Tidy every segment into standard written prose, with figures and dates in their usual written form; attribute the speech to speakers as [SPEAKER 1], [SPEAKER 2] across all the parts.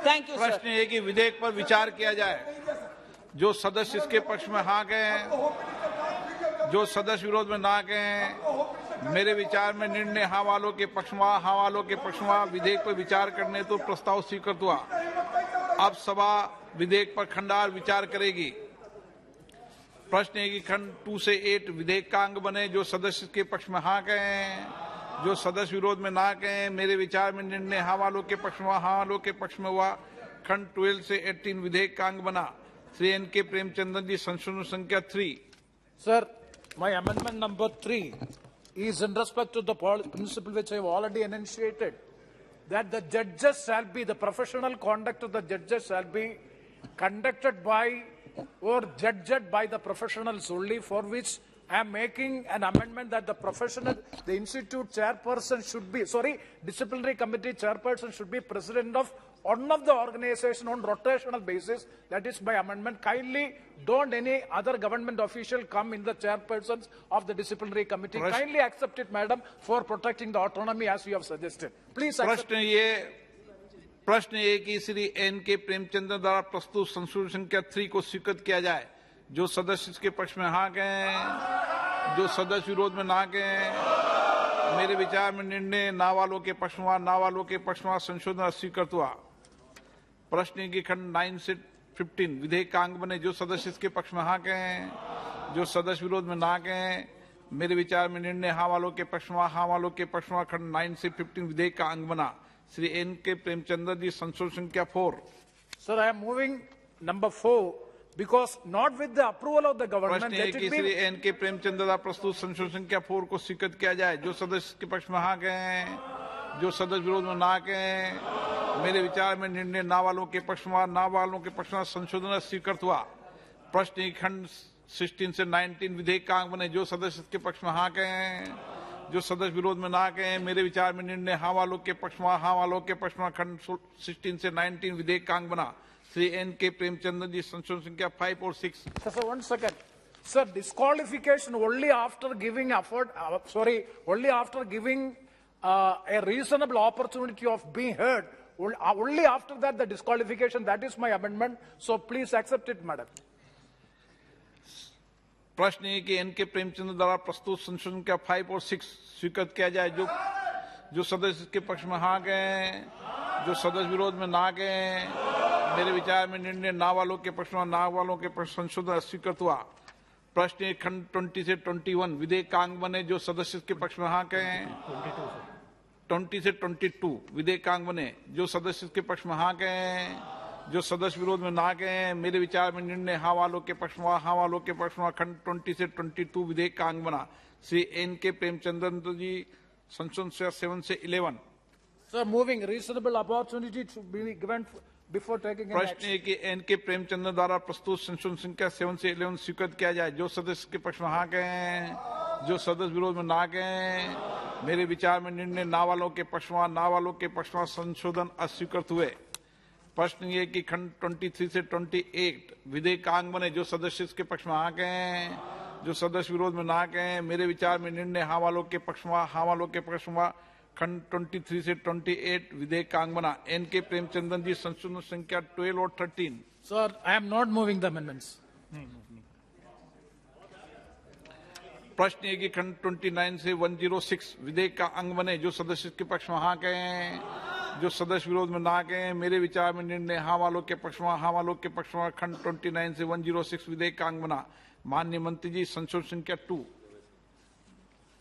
[SPEAKER 1] Thank you, sir.
[SPEAKER 2] प्रश्न ये कि विधेयक पर विचार किया जाए। जो सदस्य इसके पक्ष में हाँ कहें, जो सदस्य विरोध में ना कहें, मेरे विचार में निर्णय हाँ वालों के पक्ष में, हाँ वालों के पक्ष में विधेयक पर विचार करने तो प्रस्ताव स्वीकृत हुआ। अब सभा विधेयक पर खंडवार विचार करेगी। प्रश्न है कि खंड 2 से 8 विधेयक का अंग बने। जो सदस्य के पक्ष में हाँ कहें, जो सदस्य विरोध में ना कहें, मेरे विचार में निर्णय हाँ वालों के पक्ष में, हाँ वालों के पक्ष में हुआ। खंड 12 से 18 विधेयक का अंग बना। श्री एन.के. प्रेमचंद्रन जी, संशोधन संख्या 3।
[SPEAKER 3] Sir, my amendment number 3 is in respect to the principle which I have already enunciated, that the judges shall be, the professional conduct of the judges shall be conducted by or judged by the professionals only, for which I am making an amendment that the institute chairperson should be, disciplinary committee chairperson should be president of one of the organization on rotational basis. That is my amendment. Kindly don't any other government official come in the chairpersons of the disciplinary committee. Kindly accept it, madam, for protecting the autonomy as you have suggested. Please accept.
[SPEAKER 2] प्रश्न ये कि Shri NK. Premchandra द्वारा प्रस्तुत संशोधन संख्या 3 को स्वीकृत किया जाए। जो सदस्य इसके पक्ष में हाँ कहें, जो सदस्य विरोध में ना कहें, मेरे विचार में निर्णय ना वालों के पक्ष में, ना वालों के पक्ष में संशोधन स्वीकृत हुआ। प्रश्न की खंड 9 से 15 विधेयक का अंग बने। जो सदस्य इसके पक्ष में हाँ कहें, जो सदस्य विरोध में ना कहें, मेरे विचार में निर्णय हाँ वालों के पक्ष में, हाँ वालों के पक्ष में खंड 9 से 15 विधेयक का अंग बना। श्री एन.के. प्रेमचंद्र जी, संशोधन संख्या 4।
[SPEAKER 3] Sir, I am moving number 4 because not with the approval of the government.
[SPEAKER 2] प्रश्न है कि श्री एन.के. प्रेमचंद्र द्वारा प्रस्तुत संशोधन संख्या 4 को स्वीकृत किया जाए। जो सदस्य के पक्ष में हाँ कहें, जो सदस्य विरोध में ना कहें, मेरे विचार में निर्णय ना वालों के पक्ष में, ना वालों के पक्ष में संशोधन स्वीकृत हुआ। प्रश्न खंड 16 से 19 विधेयक का अंग बने। जो सदस्य के पक्ष में हाँ कहें, जो सदस्य विरोध में ना कहें, मेरे विचार में निर्णय हाँ वालों के पक्ष में, हाँ वालों के पक्ष में खंड 16 से 19 विधेयक का अंग बना। श्री एन.के. प्रेमचंद्र जी, संशोधन संख्या 5 और 6।
[SPEAKER 3] Sir, 1 second. Sir, disqualification only after giving only after giving a reasonable opportunity of being heard. Only after that the disqualification. That is my amendment. So please accept it, madam.
[SPEAKER 2] प्रश्न है कि NK. Premchandra द्वारा प्रस्तुत संशोधन का 5 और 6 स्वीकृत किया जाए। जो सदस्य के पक्ष में हाँ कहें, जो सदस्य विरोध में ना कहें, मेरे विचार में निर्णय ना वालों के पक्ष में, ना वालों के पक्ष संशोधन स्वीकृत हुआ। प्रश्न है खंड 20 से 21 विधेयक का अंग बने। जो सदस्य के पक्ष में हाँ कहें, 20 से 22 विधेयक का अंग बने। जो सदस्य के पक्ष में हाँ कहें, जो सदस्य विरोध में ना कहें, मेरे विचार में निर्णय हाँ वालों के पक्ष में, हाँ वालों के पक्ष में खंड 20 से 22 विधेयक का अंग बना। श्री एन.के. प्रेमचंद्रन जी, संशोधन 7 से 11।
[SPEAKER 3] Sir, moving reasonable opportunity to be given before taking an
[SPEAKER 2] प्रश्न
[SPEAKER 3] action.
[SPEAKER 2] है कि एन.के. प्रेमचंद्र द्वारा प्रस्तुत संशोधन संख्या 7 से 11 स्वीकृत किया जाए। जो सदस्य के पक्ष में हाँ कहें, जो सदस्य विरोध में ना कहें, मेरे विचार में निर्णय ना वालों के पक्ष में, ना वालों के पक्ष में संशोधन अस्वीकृत हुए। प्रश्न ये कि खंड 23 से 28 विधेयक का अंग बने। जो सदस्य इसके पक्ष में हाँ कहें, जो सदस्य विरोध में ना कहें, मेरे विचार में निर्णय हाँ वालों के पक्ष में, हाँ वालों के पक्ष में खंड 23 से 28 विधेयक का अंग बना। एन.के. प्रेमचंद्रन जी, संशोधन संख्या 12 और 13।
[SPEAKER 3] Sir, I am not moving the amendments.
[SPEAKER 2] प्रश्न है कि खंड 29 से 106 विधेयक का अंग बने। जो सदस्य के पक्ष में हाँ कहें, जो सदस्य विरोध में ना कहें, मेरे विचार में निर्णय हाँ वालों के पक्ष में, हाँ वालों के पक्ष में खंड 29 से 106 विधेयक का अंग बना। माननीय मंत्री जी, संशोधन संख्या 2।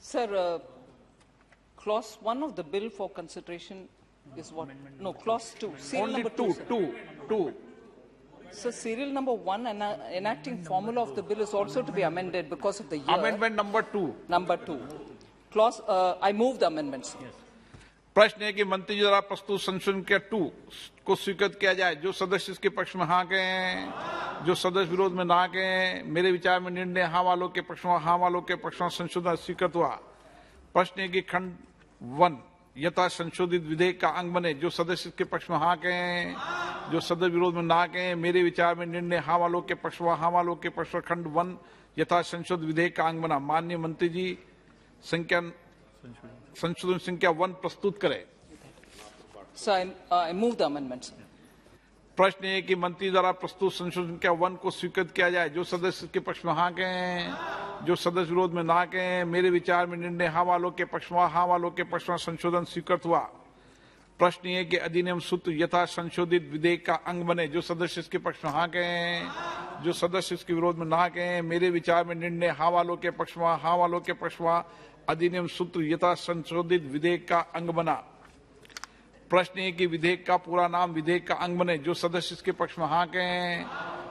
[SPEAKER 1] Sir, clause 1 of the bill for consideration is what? No, clause 2. Serial
[SPEAKER 2] Only
[SPEAKER 1] number
[SPEAKER 2] 2.
[SPEAKER 1] So serial number 1 and enacting formula of the bill is also to be amended because of the year.
[SPEAKER 2] Amendment number 2।
[SPEAKER 1] Number 2. Clause, I move the amendments. Yes.
[SPEAKER 2] प्रश्न है कि मंत्री जी द्वारा प्रस्तुत संशोधन के 2 को स्वीकृत किया जाए। जो सदस्य इसके पक्ष में हाँ कहें, जो सदस्य विरोध में ना कहें, मेरे विचार में निर्णय हाँ वालों के पक्ष में, हाँ वालों के पक्ष में संशोधन स्वीकृत हुआ। प्रश्न है कि खंड 1 यथा संशोधित विधेयक का अंग बने। जो सदस्य के पक्ष में हाँ कहें, जो सदस्य विरोध में ना कहें, मेरे विचार में निर्णय हाँ वालों के पक्ष में, हाँ वालों के पक्ष में खंड 1 यथा संशोधित विधेयक का अंग बना। माननीय मंत्री जी, संशोधन संख्या 1 प्रस्तुत करें।
[SPEAKER 1] So I move the amendments.
[SPEAKER 2] प्रश्न ये कि मंत्री द्वारा प्रस्तुत संशोधन क्या 1 को स्वीकृत किया जाए। जो सदस्य के पक्ष में हाँ कहें, जो सदस्य विरोध में ना कहें। मेरे विचार में निर्णय हाँ वालों के पक्ष में, हाँ वालों के पक्ष में संशोधन स्वीकृत हुआ। प्रश्न ये कि अधिनियम सूत्र यथा संशोधित विधेयक का अंग बने। जो सदस्य इसके पक्ष में हाँ कहें, जो सदस्य इसके विरोध में ना कहें। मेरे विचार में निर्णय हाँ वालों के पक्ष में, हाँ वालों के पक्ष में अधिनियम सूत्र यथा संशोधित विधेयक का अंग बना। प्रश्न है कि विधेयक का पूरा नाम विधेयक का अंग बने। जो सदस्य इसके पक्ष में हाँ कहें,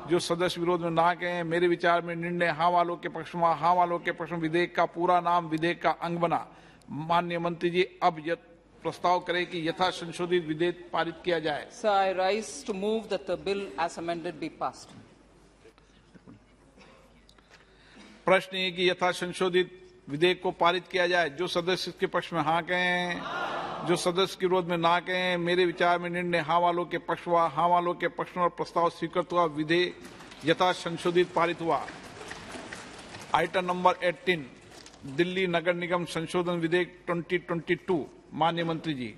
[SPEAKER 2] जो सदस्य विरोध में ना कहें। मेरे विचार में निर्णय हाँ वालों के पक्ष में, हाँ वालों के पक्ष में विधेयक का पूरा नाम विधेयक का अंग बना। माननीय मंत्री जी अब प्रस्ताव करें कि यथा संशोधित विधेयक पारित किया जाए।
[SPEAKER 1] So I rise to move that the bill as amended be passed.
[SPEAKER 2] प्रश्न है कि यथा संशोधित विधेयक को पारित किया जाए। जो सदस्य इसके पक्ष में हाँ कहें, जो सदस्य के विरोध में ना कहें। मेरे विचार में निर्णय हाँ वालों के पक्ष हुआ, हाँ वालों के पक्ष में प्रस्ताव स्वीकृत हुआ। विधेयक यथा संशोधित पारित हुआ। आइटम नंबर 18 दिल्ली नगर निगम संशोधन विधेयक 2022। माननीय मंत्री जी।